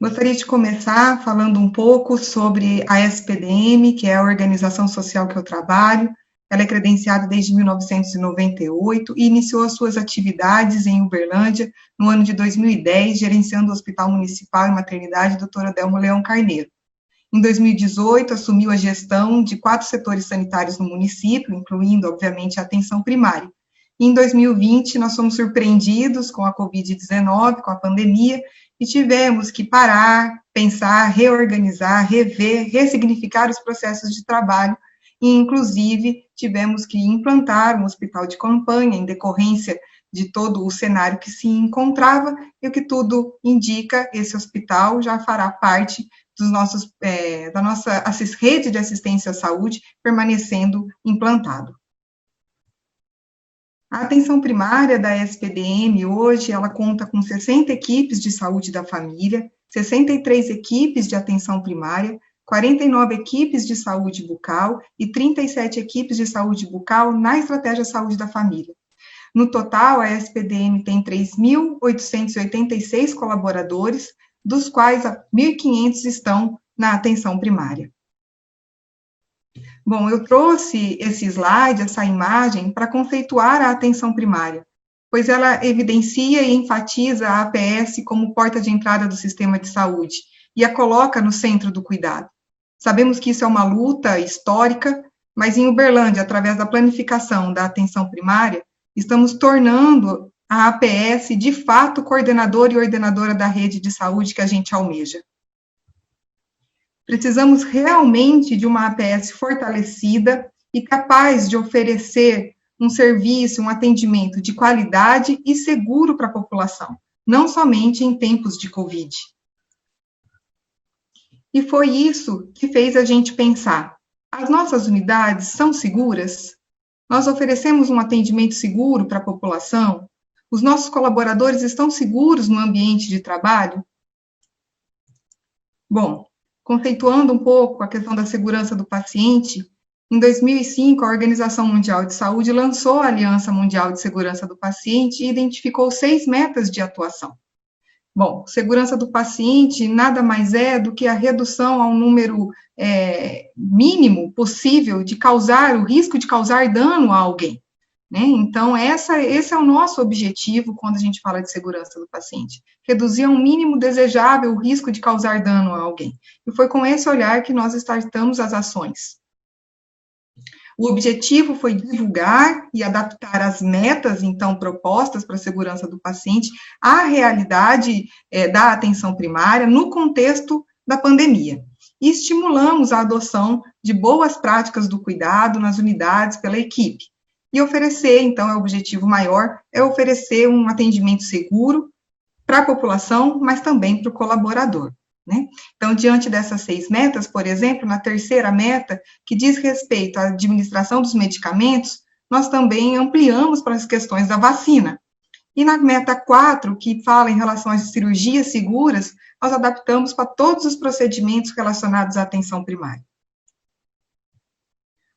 Gostaria de começar falando um pouco sobre a SPDM, que é a organização social que eu trabalho. Ela é credenciada desde 1998 e iniciou as suas atividades em Uberlândia no ano de 2010, gerenciando o Hospital Municipal e Maternidade Dr. Adelmo Leão Carneiro. Em 2018, assumiu a gestão de 4 setores sanitários no município, incluindo, obviamente, a atenção primária. E em 2020, nós fomos surpreendidos com a Covid-19, com a pandemia, e tivemos que parar, pensar, reorganizar, rever, ressignificar os processos de trabalho, e, inclusive, tivemos que implantar um hospital de campanha em decorrência de todo o cenário que se encontrava, e o que tudo indica, esse hospital já fará parte dos nossos, da nossa rede de assistência à saúde, permanecendo implantado. A atenção primária da SPDM hoje, ela conta com 60 equipes de saúde da família, 63 equipes de atenção primária, 49 equipes de saúde bucal e 37 equipes de saúde bucal na estratégia saúde da família. No total, a SPDM tem 3.886 colaboradores, dos quais 1.500 estão na atenção primária. Bom, eu trouxe esse slide, essa imagem, para conceituar a atenção primária, pois ela evidencia e enfatiza a APS como porta de entrada do sistema de saúde e a coloca no centro do cuidado. Sabemos que isso é uma luta histórica, mas em Uberlândia, através da planificação da atenção primária, estamos tornando a APS, de fato, coordenadora e ordenadora da rede de saúde que a gente almeja. Precisamos realmente de uma APS fortalecida e capaz de oferecer um serviço, um atendimento de qualidade e seguro para a população, não somente em tempos de Covid. E foi isso que fez a gente pensar: as nossas unidades são seguras? Nós oferecemos um atendimento seguro para a população? Os nossos colaboradores estão seguros no ambiente de trabalho? Bom, conceituando um pouco a questão da segurança do paciente, em 2005, a Organização Mundial de Saúde lançou a Aliança Mundial de Segurança do Paciente e identificou 6 metas de atuação. Bom, segurança do paciente nada mais é do que a redução ao número mínimo possível de causar, o risco de causar dano a alguém, né? Então, esse é o nosso objetivo quando a gente fala de segurança do paciente, reduzir ao mínimo desejável o risco de causar dano a alguém. E foi com esse olhar que nós startamos as ações. O objetivo foi divulgar e adaptar as metas, então, propostas para a segurança do paciente à realidade da atenção primária no contexto da pandemia. E estimulamos a adoção de boas práticas do cuidado nas unidades pela equipe. E oferecer, então, o objetivo maior é oferecer um atendimento seguro para a população, mas também para o colaborador, né? Então, diante dessas 6 metas, por exemplo, na terceira meta, que diz respeito à administração dos medicamentos, nós também ampliamos para as questões da vacina. E na meta 4, que fala em relação às cirurgias seguras, nós adaptamos para todos os procedimentos relacionados à atenção primária.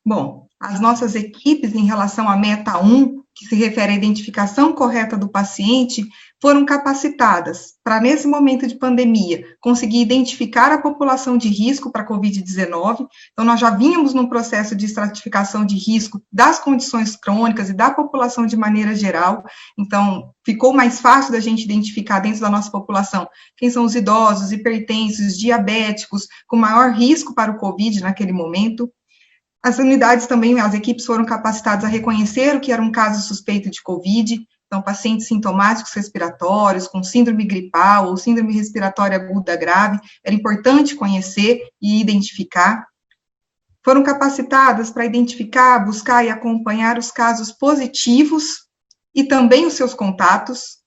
Bom, as nossas equipes, em relação à meta 1, que se refere à identificação correta do paciente, foram capacitadas para, nesse momento de pandemia, conseguir identificar a população de risco para a Covid-19. Então, nós já vínhamos num processo de estratificação de risco das condições crônicas e da população de maneira geral. Então, ficou mais fácil da gente identificar dentro da nossa população quem são os idosos, hipertensos, diabéticos, com maior risco para o Covid naquele momento. As unidades também, as equipes foram capacitadas a reconhecer o que era um caso suspeito de Covid, então, pacientes sintomáticos respiratórios, com síndrome gripal ou síndrome respiratória aguda grave, era importante conhecer e identificar. Foram capacitadas para identificar, buscar e acompanhar os casos positivos e também os seus contatos,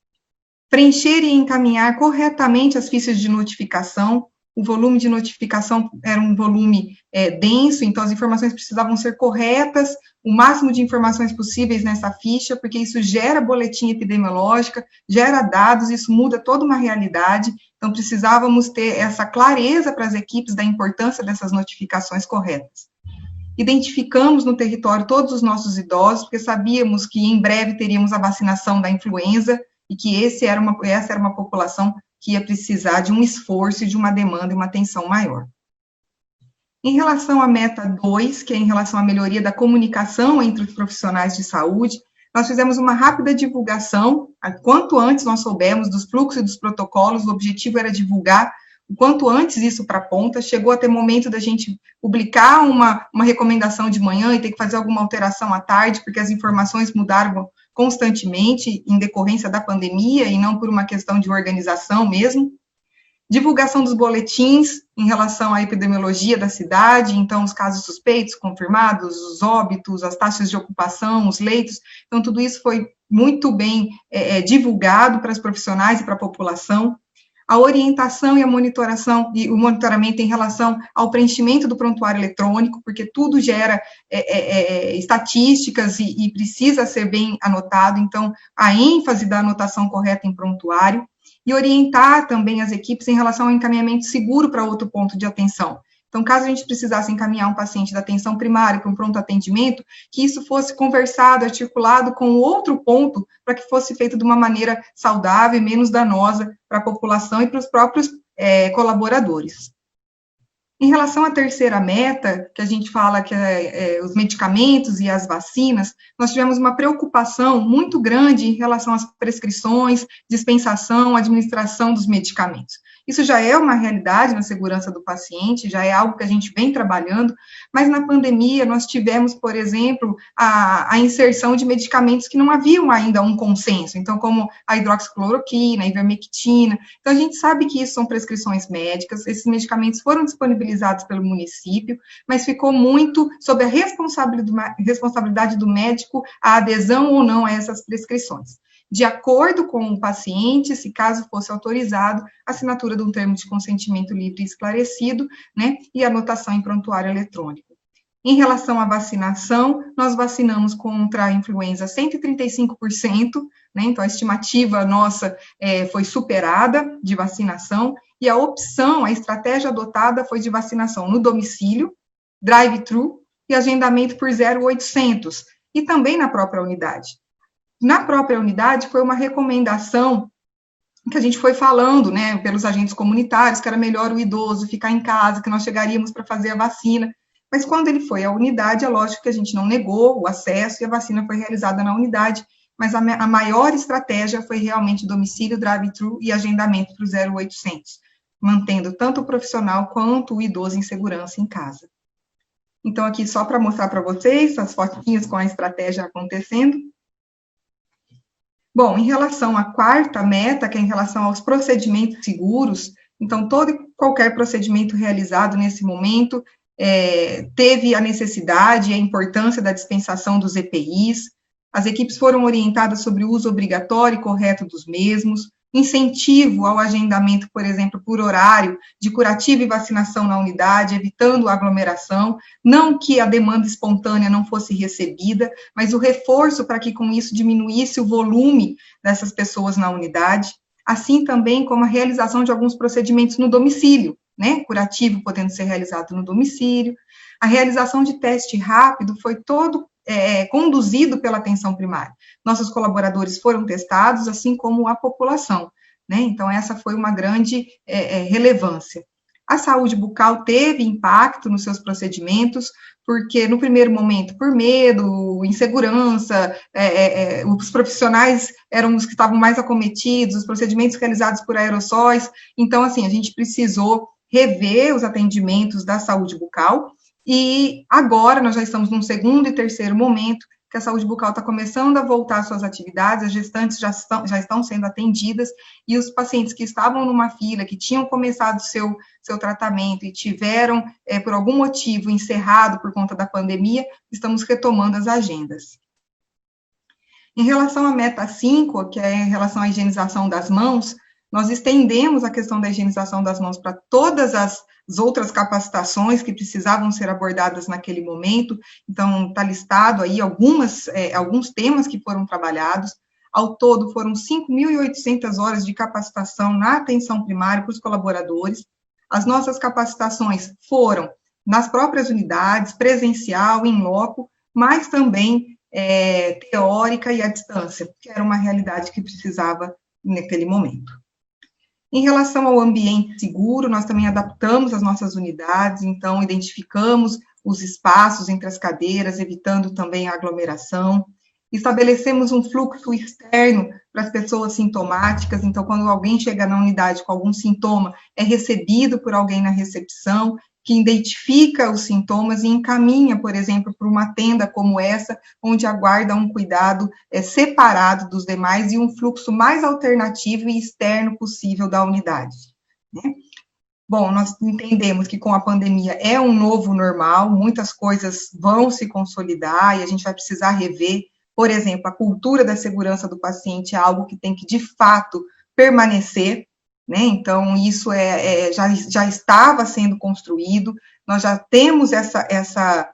preencher e encaminhar corretamente as fichas de notificação. O volume de notificação era um volume denso, então as informações precisavam ser corretas, o máximo de informações possíveis nessa ficha, porque isso gera boletim epidemiológica, gera dados, isso muda toda uma realidade, então precisávamos ter essa clareza para as equipes da importância dessas notificações corretas. Identificamos no território todos os nossos idosos, porque sabíamos que em breve teríamos a vacinação da influenza, e que essa era uma população que ia precisar de um esforço, de uma demanda e uma atenção maior. Em relação à meta 2, que é em relação à melhoria da comunicação entre os profissionais de saúde, nós fizemos uma rápida divulgação, quanto antes nós soubemos dos fluxos e dos protocolos, o objetivo era divulgar o quanto antes isso para a ponta, chegou a ter momento da gente publicar uma recomendação de manhã e ter que fazer alguma alteração à tarde, porque as informações mudaram constantemente em decorrência da pandemia e não por uma questão de organização mesmo. Divulgação dos boletins em relação à epidemiologia da cidade, então os casos suspeitos, confirmados, os óbitos, as taxas de ocupação, os leitos, então tudo isso foi muito bem divulgado para os profissionais e para a população. A orientação e a monitoração e o monitoramento em relação ao preenchimento do prontuário eletrônico, porque tudo gera estatísticas e precisa ser bem anotado, então a ênfase da anotação correta em prontuário, e orientar também as equipes em relação ao encaminhamento seguro para outro ponto de atenção. Então, caso a gente precisasse encaminhar um paciente da atenção primária para um pronto atendimento, que isso fosse conversado, articulado com outro ponto, para que fosse feito de uma maneira saudável e menos danosa para a população e para os próprios colaboradores. Em relação à terceira meta, que a gente fala que os medicamentos e as vacinas, nós tivemos uma preocupação muito grande em relação às prescrições, dispensação, administração dos medicamentos. Isso já é uma realidade na segurança do paciente, já é algo que a gente vem trabalhando, mas na pandemia nós tivemos, por exemplo, a inserção de medicamentos que não haviam ainda um consenso, então como a hidroxicloroquina, a ivermectina, então a gente sabe que isso são prescrições médicas, esses medicamentos foram disponibilizados pelo município, mas ficou muito sob a responsabilidade do médico a adesão ou não a essas prescrições. De acordo com o paciente, se caso fosse autorizado, assinatura de um termo de consentimento livre e esclarecido, né, e anotação em prontuário eletrônico. Em relação à vacinação, nós vacinamos contra a influenza 135%, né, então a estimativa nossa foi superada de vacinação, e a opção, a estratégia adotada foi de vacinação no domicílio, drive-thru e agendamento por 0800, e também na própria unidade. Na própria unidade, foi uma recomendação que a gente foi falando, né, pelos agentes comunitários, que era melhor o idoso ficar em casa, que nós chegaríamos para fazer a vacina. Mas quando ele foi à unidade, é lógico que a gente não negou o acesso e a vacina foi realizada na unidade, mas a maior estratégia foi realmente domicílio, drive-thru e agendamento para o 0800, mantendo tanto o profissional quanto o idoso em segurança em casa. Então, aqui só para mostrar para vocês as fotinhas com a estratégia acontecendo. Bom, em relação à quarta meta, que é em relação aos procedimentos seguros, então, todo e qualquer procedimento realizado nesse momento teve a necessidade e a importância da dispensação dos EPIs, as equipes foram orientadas sobre o uso obrigatório e correto dos mesmos, incentivo ao agendamento, por exemplo, por horário de curativo e vacinação na unidade, evitando a aglomeração, não que a demanda espontânea não fosse recebida, mas o reforço para que com isso diminuísse o volume dessas pessoas na unidade, assim também como a realização de alguns procedimentos no domicílio, né, curativo podendo ser realizado no domicílio, a realização de teste rápido foi todo conduzido pela atenção primária. Nossos colaboradores foram testados, assim como a população, né? Então, essa foi uma grande relevância. A saúde bucal teve impacto nos seus procedimentos, porque no primeiro momento, por medo, insegurança, os profissionais eram os que estavam mais acometidos, os procedimentos realizados por aerossóis, então, assim, a gente precisou rever os atendimentos da saúde bucal, e agora nós já estamos num segundo e terceiro momento que a saúde bucal está começando a voltar às suas atividades, as gestantes já estão sendo atendidas, e os pacientes que estavam numa fila, que tinham começado seu tratamento e tiveram, por algum motivo, encerrado por conta da pandemia, estamos retomando as agendas. Em relação à meta 5, que é em relação à higienização das mãos, nós estendemos a questão da higienização das mãos para todas as outras capacitações que precisavam ser abordadas naquele momento, então está listado aí alguns temas que foram trabalhados, ao todo foram 5.800 horas de capacitação na atenção primária para os colaboradores, as nossas capacitações foram nas próprias unidades, presencial, in loco, mas também teórica e à distância, que era uma realidade que precisava naquele momento. Em relação ao ambiente seguro, nós também adaptamos as nossas unidades, então identificamos os espaços entre as cadeiras, evitando também a aglomeração. Estabelecemos um fluxo externo para as pessoas sintomáticas, então, quando alguém chega na unidade com algum sintoma, é recebido por alguém na recepção, que identifica os sintomas e encaminha, por exemplo, para uma tenda como essa, onde aguarda um cuidado separado dos demais e um fluxo mais alternativo e externo possível da unidade. Né? Bom, nós entendemos que com a pandemia é um novo normal, muitas coisas vão se consolidar e a gente vai precisar rever. Por exemplo, a cultura da segurança do paciente é algo que tem que, de fato, permanecer, né? Então, isso já estava sendo construído, nós já temos essa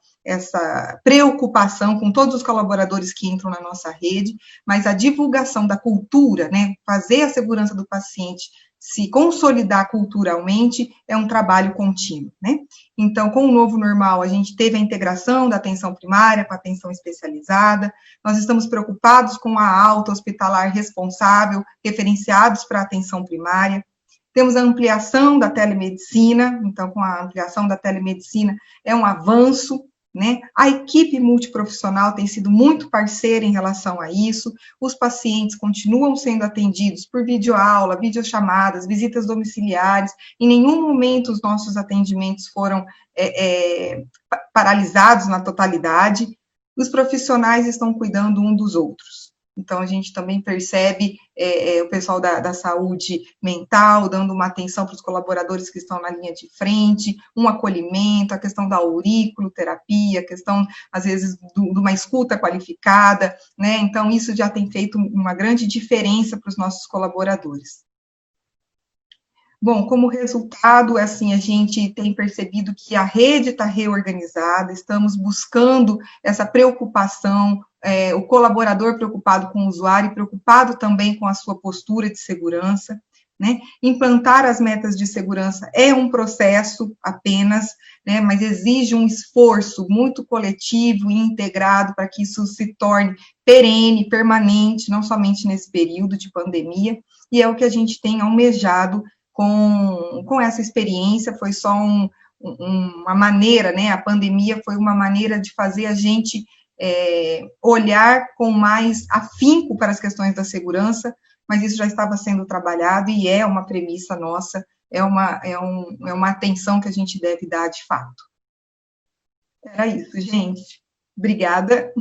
preocupação com todos os colaboradores que entram na nossa rede, mas a divulgação da cultura, né, fazer a segurança do paciente se consolidar culturalmente é um trabalho contínuo, né? Então, com o novo normal, a gente teve a integração da atenção primária com a atenção especializada, nós estamos preocupados com a alta hospitalar responsável, referenciados para a atenção primária, temos a ampliação da telemedicina, então, com a ampliação da telemedicina, é um avanço, né? A equipe multiprofissional tem sido muito parceira em relação a isso, os pacientes continuam sendo atendidos por videoaula, videochamadas, visitas domiciliares, em nenhum momento os nossos atendimentos foram paralisados na totalidade, os profissionais estão cuidando um dos outros. Então, a gente também percebe o pessoal da saúde mental dando uma atenção para os colaboradores que estão na linha de frente, um acolhimento, a questão da auriculoterapia, a questão, às vezes, de uma escuta qualificada, né? Então, isso já tem feito uma grande diferença para os nossos colaboradores. Bom, como resultado, assim, a gente tem percebido que a rede está reorganizada, estamos buscando essa preocupação, o colaborador preocupado com o usuário, preocupado também com a sua postura de segurança, né? Implantar as metas de segurança é um processo apenas, né, mas exige um esforço muito coletivo e integrado para que isso se torne perene, permanente, não somente nesse período de pandemia, e é o que a gente tem almejado com essa experiência, foi só uma maneira, né, a pandemia foi uma maneira de fazer a gente olhar com mais afinco para as questões da segurança, mas isso já estava sendo trabalhado e é uma premissa nossa, é uma atenção que a gente deve dar de fato. Era isso, gente. Obrigada.